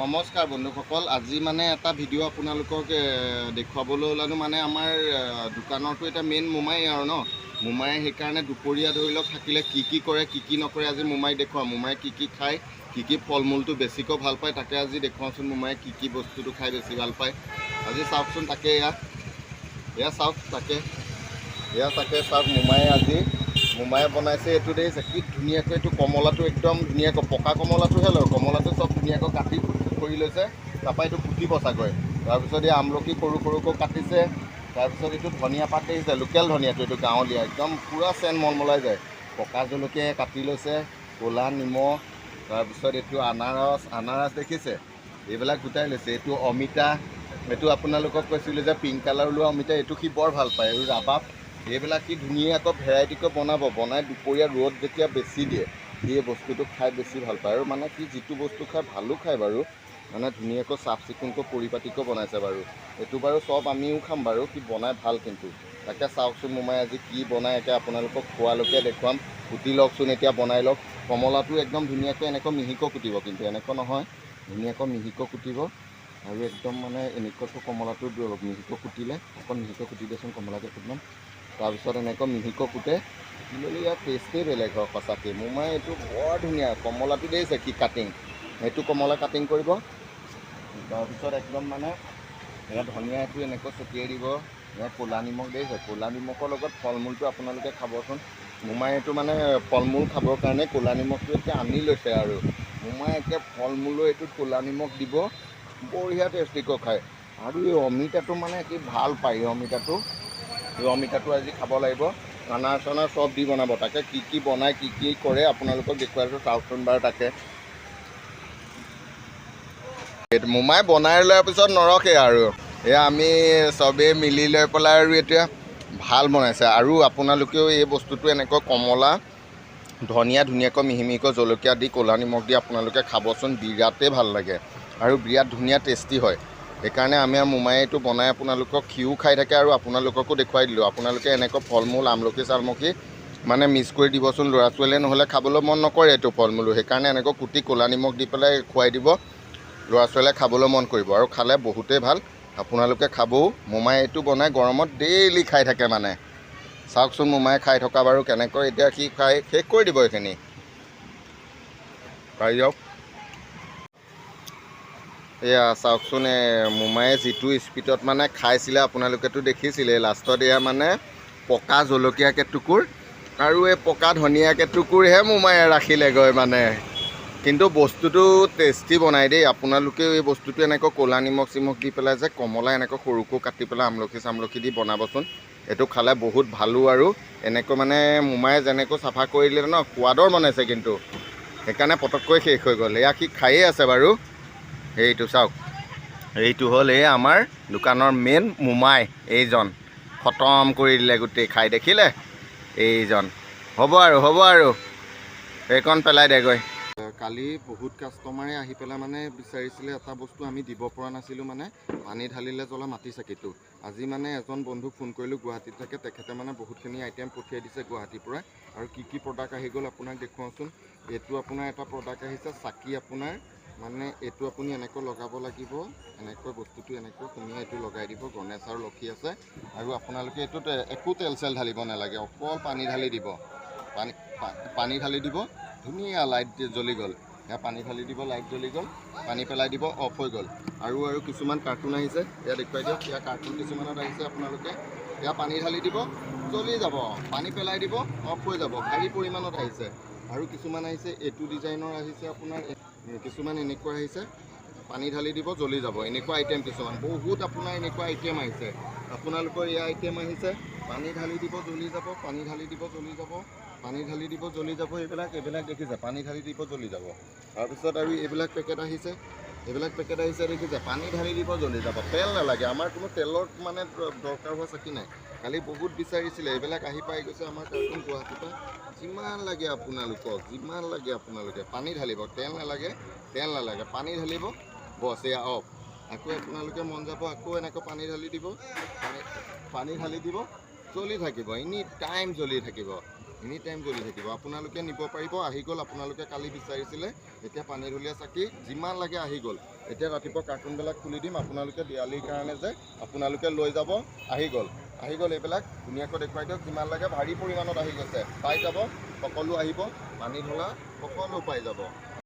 নমস্কাৰ বন্ধুসকল, আজি মানে এটা ভিডিঅ' আপোনালোকক দেখুৱাবলৈ ওলালোঁ। মানে আমাৰ দোকানৰটো এটা মেইন মোমাই আৰু মোমাই সেইকাৰণে দুপৰীয়া ধৰি লওক থাকিলে কি কৰে কি নকৰে আজি মোমাইক দেখুৱাম। মোমাই কি খায়, কি ফল মূলটো বেছিকৈ ভাল পায় তাকে আজি দেখুৱাওঁচোন। মোমাই কি বস্তুটো খাই বেছি ভাল পায় আজি চাওকচোন। তাকে এয়া চাওক, তাকে চাওক। মোমায়ে বনাইছে এইটো দেখিছে কি ধুনীয়াকৈ। এইটো কমলাটো একদম ধুনীয়াকৈ পকা কমলাটোহে লয়। কমলাটো চব ধুনীয়াকৈ কাটি কৰি লৈছে, তাৰপৰা এইটো কুটিব চাগৈ। তাৰপিছত এই আমলখি সৰুকৈ কাটিছে। তাৰপিছত এইটো ধনিয়া পাত দেখিছে, লোকেল ধনিয়াটো, এইটো গাঁৱলীয়া একদম পূৰা চেন মলমলাই যায়। পকা জলকীয়া কাটি লৈছে, ক'লা নিমখ, তাৰপিছত এইটো আনাৰস দেখিছে, এইবিলাক গোটাই লৈছে। এইটো অমিতা, এইটো আপোনালোকক কৈছিলোঁ যে পিংক কালাৰ লোৱা অমিতা, এইটো সি বৰ ভাল পায়। আৰু ৰাবাব, এইবিলাক সি ধুনীয়াকৈ ভেৰাইটিকৈ বনাই দুপৰীয়া ৰ'দ যেতিয়া বেছি দিয়ে সি এই বস্তুটো খাই বেছি ভাল পায়। আৰু মানে সি যিটো বস্তু খাই ভালো খায় বাৰু, মানে ধুনীয়াকৈ চাফ চিকুণকৈ পৰিপাটিকৈ বনাইছে বাৰু। এইটো বাৰু চব আমিও খাম বাৰু, সি বনাই ভাল কিন্তু। তাকে চাওকচোন মোমাই আজি কি বনাই, একে আপোনালোকক খোৱালৈকে দেখুৱাম। কুটি লওকচোন, এতিয়া বনাই লওক। কমলাটো একদম ধুনীয়াকৈ এনেকৈ মিহিকৈ কুটিব, কিন্তু এনেকৈ নহয়, ধুনীয়াকৈ মিহিকৈ কুটিব। আৰু একদম মানে এনেকুৱাকৈ কমলাটো মিহিকৈ কুটিলে, অকণ মিহিকৈ কুটি দিয়েচোন কমলাটো অকণমান। তাৰপিছত এনেকৈ মিহিকৈ কুটে, কুটি ল'লে ইয়াৰ টেষ্টেই বেলেগ হয় সঁচাকৈ। মোমাই এইটো বৰ ধুনীয়া কমলাটো দেখিছে কি কাটিং, সেইটো কমলা কাটিং কৰিব। তাৰপিছত একদম মানে এয়া ধনিয়াটো এনেকৈ ছটিয়াই দিব। এয়া ক'লা নিমখ দেখিছে, ক'লা নিমখৰ লগত ফল মূলটো আপোনালোকে খাবচোন। মোমাই এইটো মানে ফল মূল খাবৰ কাৰণে ক'লা নিমখটো এতিয়া আনি লৈছে। আৰু মোমাই একে ফল মূলৰ এইটোত ক'লা নিমখ দিব, বঢ়িয়া টেষ্টিকৈ খায়। আৰু এই অমিতাটো মানে কি ভাল পায়। এই অমিতাটো আজি খাব লাগিব। আনাৰ চব দি বনাব। তাকে কি বনায় কি কৰে আপোনালোকক দেখুৱাইছোঁ, চাওকচোন বাৰু। তাকে মোমাই বনাই লোৱাৰ পিছত নৰখে আৰু, এয়া আমি চবেই মিলি লৈ পেলাই আৰু এতিয়া ভাল বনাইছে। আৰু আপোনালোকেও এই বস্তুটো এনেকৈ কমলা, ধনিয়া ধুনীয়াকৈ মিহিকৈ জলকীয়া দি ক'লা নিমখ দি আপোনালোকে খাবচোন, বিৰাটেই ভাল লাগে আৰু বিৰাট ধুনীয়া টেষ্টি হয়। সেইকাৰণে আমি আৰু মোমায়ে এইটো বনাই আপোনালোকক সিও খাই থাকে আৰু আপোনালোককো দেখুৱাই দিলোঁ। আপোনালোকে এনেকৈ ফল মূল আমলখি চালমখি মানে মিক্স কৰি দিবচোন। ল'ৰা ছোৱালীয়ে নহ'লে খাবলৈ মন নকৰে এইটো ফল মূলো, সেইকাৰণে এনেকৈ কুটি ক'লা নিমখ দি পেলাই খুৱাই দিব। ল'ৰা ছোৱালীয়ে খাবলৈ মন কৰিব আৰু খালে বহুতেই ভাল। আপোনালোকে খাবও। মোমাই এইটো বনাই গৰমত ডেইলি খাই থাকে মানে। চাওকচোন মোমাই খাই থকা বাৰু কেনেকৈ। এতিয়া সি খাই শেষ কৰি দিব এইখিনি, পাই যাওক। এয়া চাওকচোন, মোমায়ে যিটো স্পীডত মানে খাইছিলে আপোনালোকেতো দেখিছিলে। লাষ্টত এয়া মানে পকা জলকীয়া কেটুকুৰ আৰু এই পকা ধনিয়া কেটুকুৰহে মোমায়ে ৰাখিলেগৈ মানে। কিন্তু বস্তুটো টেষ্টি বনাই দেই। আপোনালোকেও এই বস্তুটো এনেকৈ ক'লা নিমখ চিমখ দি পেলাই যে কমলা এনেকৈ সৰুকৈ কাটি পেলাই আমলখি চামলখি দি বনাবচোন। এইটো খালে বহুত ভালো। আৰু এনেকৈ মানে মোমায়ে যেনেকৈ চাফা কৰিলে সোৱাদৰ বনাইছে, কিন্তু সেইকাৰণে পটককৈ শেষ হৈ গ'ল। এয়া সি খায়েই আছে বাৰু। এইটো চাওক, এইটো হ'ল এই আমাৰ দোকানৰ মেইন মোমাই। এইজন খতম কৰি দিলে গোটেই খাই, দেখিলে এইজন। হ'ব আৰু সেইকণ পেলাই দেগৈ। কালি বহুত কাষ্টমাৰে আহি পেলাই মানে বিচাৰিছিলে এটা বস্তু আমি দিব পৰা নাছিলোঁ, মানে পানী ঢালিলে জ্বলা মাটি চাকিটো। আজি মানে এজন বন্ধুক ফোন কৰিলোঁ, গুৱাহাটীত থাকে। তেখেতে মানে বহুতখিনি আইটেম পঠিয়াই দিছে গুৱাহাটীৰ পৰা। আৰু কি প্ৰডাক্ট আহি গ'ল আপোনাক দেখুৱাওঁচোন। এইটো আপোনাৰ এটা প্ৰডাক্ট আহিছে চাকি। আপোনাৰ মানে এইটো আপুনি এনেকৈ লগাব লাগিব, এনেকৈ বস্তুটো এনেকৈ সুমিয়াই এইটো লগাই দিব। গণেশ আৰু লক্ষী আছে। আৰু আপোনালোকে এইটোত একো তেল চেল ঢালিব নালাগে, অকল পানী ঢালি দিব। পানী ঢালি দিব, ধুনীয়া লাইট জ্বলি গ'ল। এয়া পানী ঢালি দিব, লাইট জ্বলি গ'ল। পানী পেলাই দিব, অফ হৈ গ'ল। আৰু কিছুমান কাৰ্টুন আহিছে, এয়া দেখুৱাই দিয়ক। এয়া কাৰ্টুন কিছুমানত আহিছে আপোনালোকে। এয়া পানী ঢালি দিব, জ্বলি যাব। পানী পেলাই দিব, অফ হৈ যাব। ভাৰী পৰিমাণত আহিছে। আৰু কিছুমান আহিছে এইটো ডিজাইনৰ আহিছে আপোনাৰ। কিছুমান এনেকুৱা আহিছে, পানী ঢালি দিব, জ্বলি যাব। এনেকুৱা আইটেম কিছুমান বহুত আপোনাৰ এনেকুৱা আইটেম আহিছে। আপোনালোকৰ এয়া আইটেম আহিছে, পানী ঢালি দিব, জ্বলি যাব। পানী ঢালি দিব, জ্বলি যাব। পানী ঢালি দিব, জ্বলি যাব। এইবিলাক দেখিছে, পানী ঢালি দিব, জ্বলি যাব। তাৰপিছত আৰু এইবিলাক পেকেট আহিছে, দেখিছে, পানী ঢালি দিব, জ্বলি যাব। তেল নালাগে, আমাৰ কোনো তেলৰ মানে দৰকাৰ হোৱা চাকি নাই। কালি বহুত বিচাৰিছিলে, এইবিলাক আহি পাই গৈছে আমাৰ কাৰ্টুন গুৱাহাটীৰ পৰা। যিমান লাগে আপোনালোকে পানী ঢালিব, তেল নালাগে, পানী ঢালিব, বছ এয়া অফ। আকৌ আপোনালোকে মন যাব, আকৌ এনেকৈ পানী ঢালি দিব, জ্বলি থাকিব। এনি টাইম জ্বলি থাকিব। আপোনালোকে নিব পাৰিব। আহি গ'ল, আপোনালোকে কালি বিচাৰিছিলে। এতিয়া পানী ঢলীয়া চাকি যিমান লাগে আহি গ'ল। এতিয়া ৰাতিপুৱা কাৰ্টুনবিলাক খুলি দিম আপোনালোকে দেৱালীৰ কাৰণে যে আপোনালোকে লৈ যাব। আহি গ'ল এইবিলাক ধুনীয়াকৈ দেখুৱাই দিয়ক কিমান লাগে। ভাৰী পৰিমাণত আহি গৈছে, পাই যাব, সকলো আহিব, পানী ঢলা সকলো পাই যাব।